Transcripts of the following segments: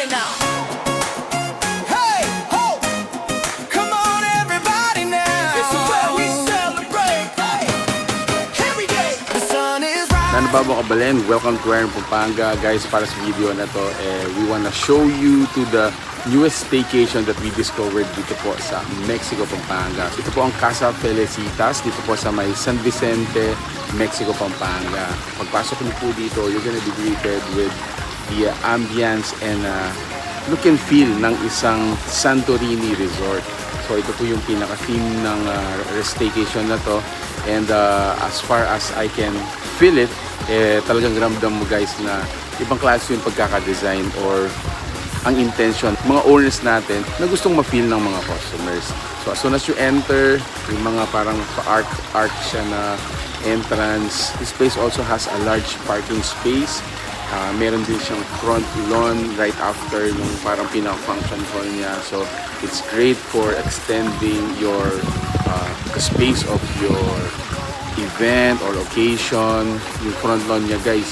everybody now. Hey, ho! Come on, everybody now. This is where we celebrate. Hey, every day the sun is rising. Nanababo Kabalen, welcome to Pampanga. Guys, para sa video na to, we wanna show you to the newest staycation that we discovered dito po sa Mexico, Pampanga. Ito po ang Casa Felicitas, dito po sa may San Vicente, Mexico, Pampanga. Pagpasok niyo po dito, you're gonna be greeted with the ambience and look and feel ng isang Santorini resort. So ito po yung pinaka-theme ng staycation na to. And as far as I can feel it, talagang ramdam mo guys na ibang klase yung pagkaka-design or ang intention, mga owners natin na gustong ma-feel ng mga customers. So as soon as you enter, yung mga parang arc siya na entrance. This place also has a large parking space. Meron din siyang front lawn right after yung parang pinaka-function hall niya. So it's great for extending your the space of your event or occasion. Yung front lawn niya guys,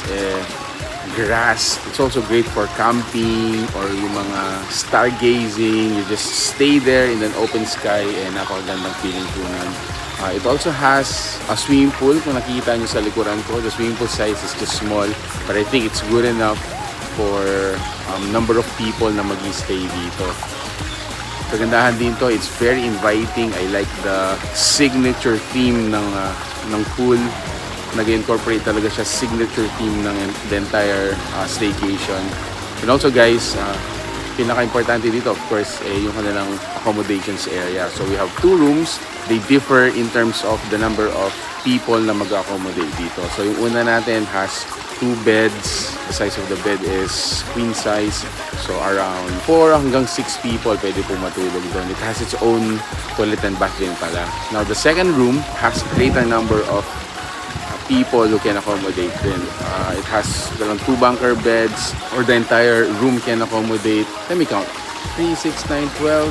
grass. It's also great for camping or yung mga stargazing. You just stay there in an open sky and napakagandang feeling po nun. It also has a swimming pool. Kung nakikita nyo sa likuran ko, the swimming pool size is just small, but I think it's good enough for number of people na mag-stay dito. Kagandahan din to, it's very inviting. I like the signature theme ng pool. Nag-incorporate talaga siya signature theme ng the entire staycation. And also guys, pinaka-importante dito of course yung kanilang accommodations area. So we have 2 rooms. They differ in terms of the number of people na mag-accommodate dito. So yung una natin has 2 beds. The size of the bed is queen size. So around 4 hanggang 6 people pwede po matulog doon. It has its own toilet and bath din pala. Now the second room has greater number of people who can accommodate din. It has around 2 bunker beds or the entire room can accommodate. Let me count. 3, 6, 9, 12.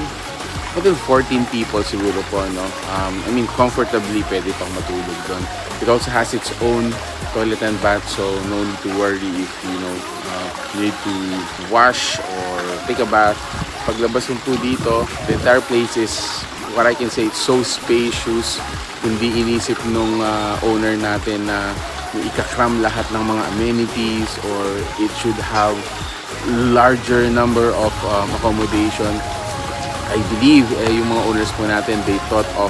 Until 14 people siguro po, no? I mean, comfortably pwede pang matulog doon. It also has its own toilet and bath, so no need to worry if, you know, you need to wash or take a bath. Paglabas mo po dito, the entire place is, what I can say, it's so spacious. Hindi inisip nung owner natin na ikakram lahat ng mga amenities or it should have larger number of accommodation. I believe yung mga owners po natin, they thought of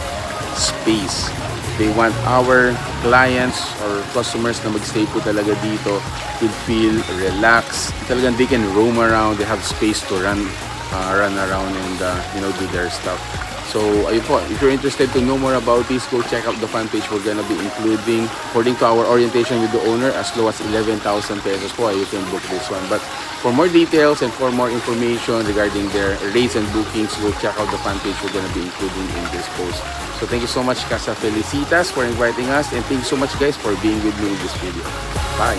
space. They want our clients or customers na magstay po talaga dito to feel relaxed. Talagang they can roam around, they have space to run around and you know, do their stuff. So ayun po, if you're interested to know more about this, go check out the fan page. We're gonna be including, according to our orientation with the owner, as low as 11,000 pesos po, you can book this one. But for more details and for more information regarding their rates and bookings, go check out the fan page. We're gonna be including in this post. So thank you so much Casa Felicitas for inviting us, and thank you so much guys for being with me in this video. Bye!